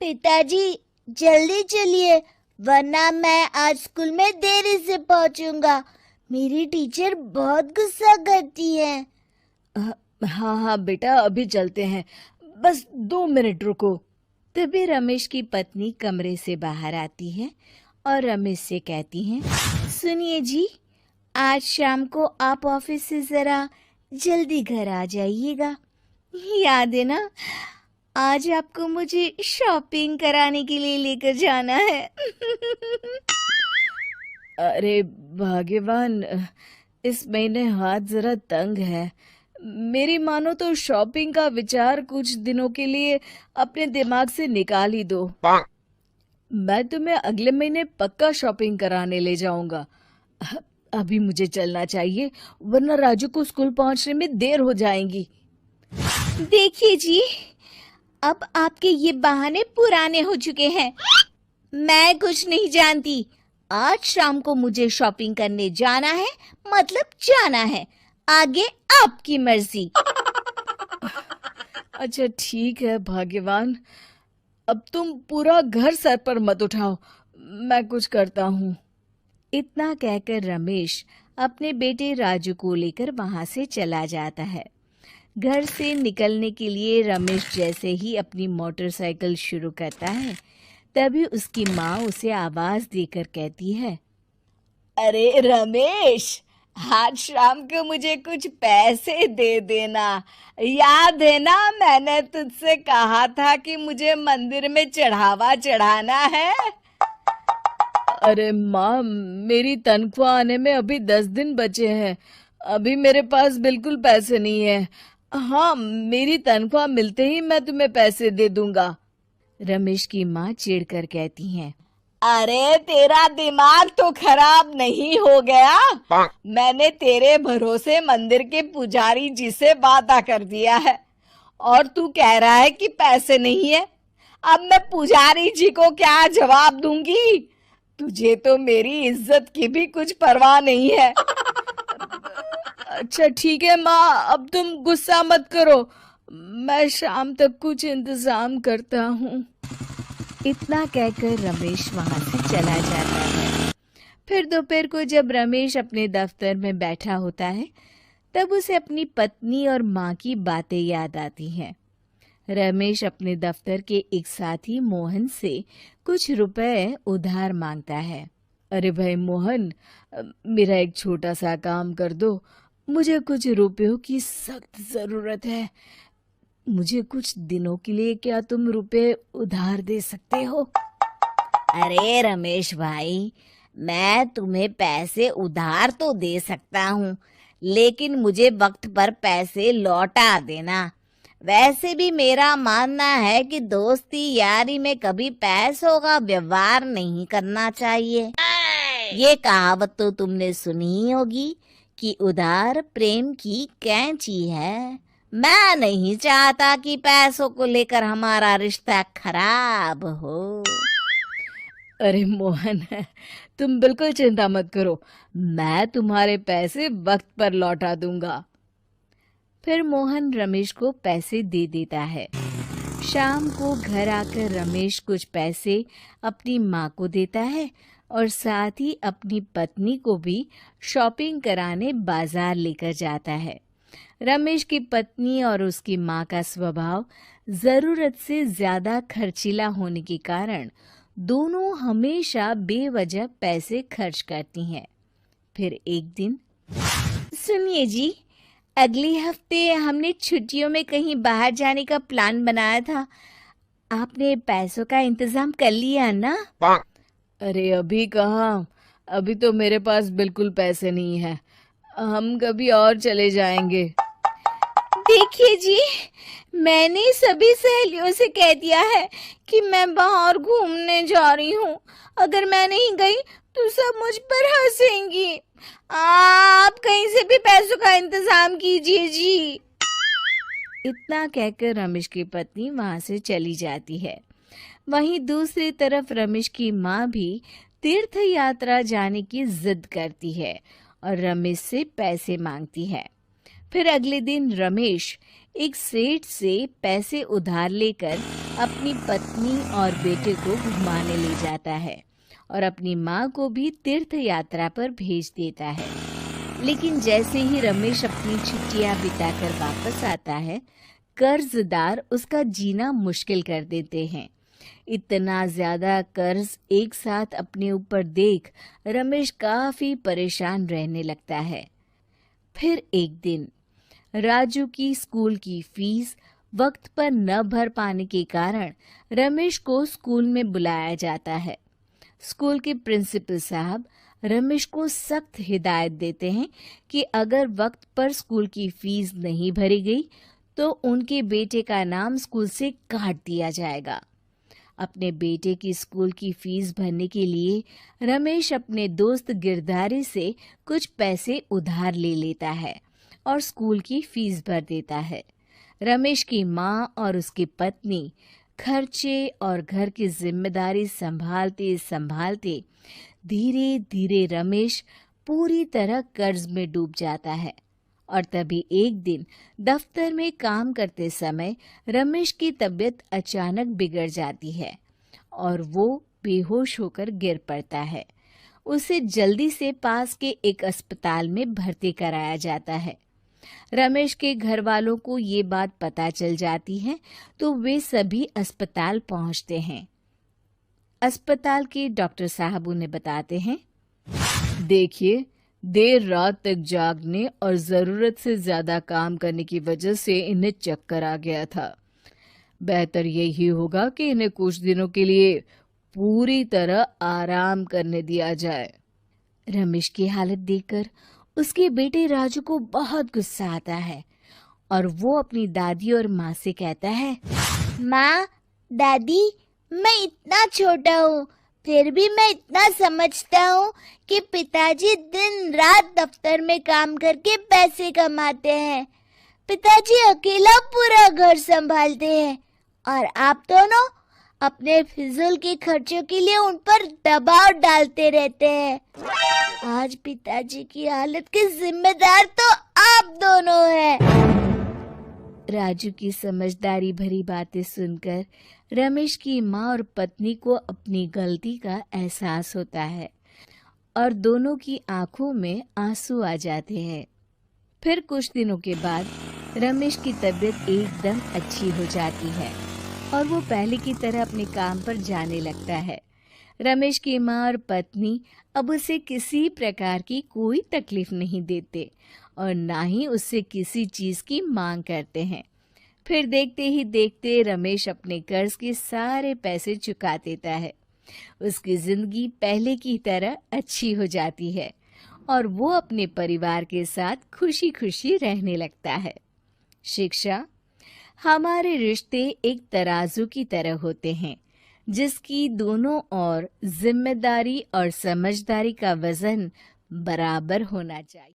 पिताजी, जल्दी चलिए, वरना मैं आज स्कूल में देरी से पहुंचूंगा। मेरी टीचर बहुत गुस्सा करती है। हाँ हाँ बेटा, अभी चलते हैं, बस 2 मिनट रुको। तभी रमेश की पत्नी कमरे से बाहर आती है और रमेश से कहती हैं, सुनिए जी, आज शाम को आप ऑफिस से ज़रा जल्दी घर आ जाइएगा। याद है ना, आज आपको मुझे शॉपिंग कराने के लिए लेकर जाना है। अरे भाग्यवान, इस महीने हाथ जरा तंग है। मेरी मानो तो शॉपिंग का विचार कुछ दिनों के लिए अपने दिमाग से निकाल ही दो। मैं तुम्हें अगले महीने पक्का शॉपिंग कराने ले जाऊंगा। अभी मुझे चलना चाहिए, वरना राजू को स्कूल पहुंचने में देर हो जाएगी। देखिए जी, अब आपके ये बहाने पुराने हो चुके हैं। मैं कुछ नहीं जानती। आज शाम को मुझे शॉपिंग करने जाना है, मतलब जाना है। आगे आपकी मर्जी। अच्छा ठीक है भाग्यवान, अब तुम पूरा घर सर पर मत उठाओ, मैं कुछ करता हूँ। इतना कहकर रमेश अपने बेटे राजू को लेकर वहां से चला जाता है। घर से निकलने के लिए रमेश जैसे ही अपनी मोटरसाइकिल शुरू करता है, तभी उसकी माँ उसे आवाज देकर कहती है, अरे रमेश, आज शाम को मुझे कुछ पैसे दे देना। याद है ना, मैंने तुझसे कहा था कि मुझे मंदिर में चढ़ावा चढ़ाना है। अरे माँ, मेरी तनख्वाह आने में अभी 10 दिन बचे हैं। अभी मेरे पास बिल्कुल पैसे नहीं है। हाँ, मेरी तनख्वाह मिलते ही मैं तुम्हें पैसे दे दूंगा। रमेश की माँ चिढ़कर कहती हैं, अरे तेरा दिमाग तो खराब नहीं हो गया? मैंने तेरे भरोसे मंदिर के पुजारी जी से वादा कर दिया है और तू कह रहा है कि पैसे नहीं है। अब मैं पुजारी जी को क्या जवाब दूंगी? तुझे तो मेरी इज्जत की भी कुछ परवाह नहीं है। अच्छा ठीक है माँ, अब तुम गुस्सा मत करो, मैं शाम तक कुछ इंतजाम करता हूँ। इतना कहकर रमेश वहां से चला जाता है। फिर दोपहर को जब रमेश अपने दफ्तर में बैठा होता है, तब उसे अपनी पत्नी और माँ की बातें याद आती हैं। रमेश अपने दफ्तर के एक साथी मोहन से कुछ रुपए उधार मांगता है। अरे भाई मोहन, मेरा एक छोटा सा काम कर दो, मुझे कुछ रुपयों की सख्त जरूरत है। मुझे कुछ दिनों के लिए क्या तुम रुपए उधार दे सकते हो? अरे रमेश भाई, मैं तुम्हें पैसे उधार तो दे सकता हूँ, लेकिन मुझे वक्त पर पैसे लौटा देना। वैसे भी मेरा मानना है कि दोस्ती यारी में कभी पैसों का व्यवहार नहीं करना चाहिए। ये कहावत तो तुमने सुनी ही होगी कि उधार प्रेम की कैंची है। मैं नहीं चाहता कि पैसों को लेकर हमारा रिश्ता खराब हो। अरे मोहन, तुम बिल्कुल चिंता मत करो, मैं तुम्हारे पैसे वक्त पर लौटा दूंगा। फिर मोहन रमेश को पैसे दे देता है। शाम को घर आकर रमेश कुछ पैसे अपनी माँ को देता है और साथ ही अपनी पत्नी को भी शॉपिंग कराने बाजार लेकर जाता है। रमेश की पत्नी और उसकी माँ का स्वभाव जरूरत से ज्यादा खर्चीला होने के कारण दोनों हमेशा बेवजह पैसे खर्च करती हैं। फिर एक दिन, सुनिए जी, अगले हफ्ते हमने छुट्टियों में कहीं बाहर जाने का प्लान बनाया था। आपने पैसों का इंतजाम कर लिया ना? अरे अभी कहाँ, अभी तो मेरे पास बिल्कुल पैसे नहीं है। हम कभी और चले जाएंगे। देखिए जी, मैंने सभी सहेलियों से कह दिया है कि मैं बाहर घूमने जा रही हूँ। अगर मैं नहीं गई तो सब मुझ पर हंसेंगी। आप कहीं से भी पैसों का इंतजाम कीजिए जी। इतना कहकर रमेश की पत्नी वहां से चली जाती है। वहीं दूसरी तरफ रमेश की माँ भी तीर्थ यात्रा जाने की जिद करती है और रमेश से पैसे मांगती है। फिर अगले दिन रमेश एक सेठ से पैसे उधार लेकर अपनी पत्नी और बेटे को घुमाने ले जाता है और अपनी माँ को भी तीर्थ यात्रा पर भेज देता है। लेकिन जैसे ही रमेश अपनी छुट्टियां बिताकर वापस आता है, कर्जदार उसका जीना मुश्किल कर देते हैं। इतना ज्यादा कर्ज एक साथ अपने ऊपर देख रमेश काफी परेशान रहने लगता है। फिर एक दिन राजू की स्कूल की फीस वक्त पर न भर पाने के कारण रमेश को स्कूल में बुलाया जाता है। स्कूल के प्रिंसिपल साहब रमेश को सख्त हिदायत देते हैं कि अगर वक्त पर स्कूल की फीस नहीं भरी गई तो उनके बेटे का नाम स्कूल से काट दिया जाएगा। अपने बेटे की स्कूल की फीस भरने के लिए रमेश अपने दोस्त गिरधारी से कुछ पैसे उधार ले लेता है और स्कूल की फीस भर देता है। रमेश की माँ और उसकी पत्नी खर्चे और घर की जिम्मेदारी संभालते संभालते धीरे धीरे रमेश पूरी तरह कर्ज में डूब जाता है। और तभी एक दिन दफ्तर में काम करते समय रमेश की तबीयत अचानक बिगड़ जाती है और वो बेहोश होकर गिर पड़ता है। उसे जल्दी से पास के एक अस्पताल में भर्ती कराया जाता है। रमेश के घर वालों को ये बात पता चल जाती है तो वे सभी अस्पताल पहुंचते हैं। अस्पताल के डॉक्टर साहब उन्हें बताते हैं, देखिए, देर रात तक जागने और जरूरत से ज्यादा काम करने की वजह से इन्हें चक्कर आ गया था। बेहतर यही होगा कि इन्हें कुछ दिनों के लिए पूरी तरह आराम करने दिया जाए। रमेश की हालत देखकर उसके बेटे राजू को बहुत गुस्सा आता है और वो अपनी दादी और माँ से कहता है, माँ, दादी, मैं इतना छोटा हूँ, फिर भी मैं इतना समझता हूँ कि पिताजी दिन रात दफ्तर में काम करके पैसे कमाते हैं। पिताजी अकेला पूरा घर संभालते हैं और आप दोनों अपने फिजूल के खर्चों के लिए उन पर दबाव डालते रहते हैं। आज पिताजी की हालत के जिम्मेदार तो आप दोनों हैं। राजू की समझदारी भरी बातें सुनकर रमेश की माँ और पत्नी को अपनी गलती का एहसास होता है और दोनों की आंखों में आंसू आ जाते हैं। फिर कुछ दिनों के बाद रमेश की तबीयत एकदम अच्छी हो जाती है और वो पहले की तरह अपने काम पर जाने लगता है। रमेश की माँ और पत्नी अब उसे किसी प्रकार की कोई तकलीफ नहीं देते और ना ही उससे किसी चीज की मांग करते हैं। फिर देखते ही देखते रमेश अपने कर्ज के सारे पैसे चुका देता है। उसकी जिंदगी पहले की तरह अच्छी हो जाती है और वो अपने परिवार के साथ खुशी खुशी रहने लगता है। शिक्षा, हमारे रिश्ते एक तराजू की तरह होते हैं जिसकी दोनों ओर जिम्मेदारी और समझदारी का वजन बराबर होना चाहिए।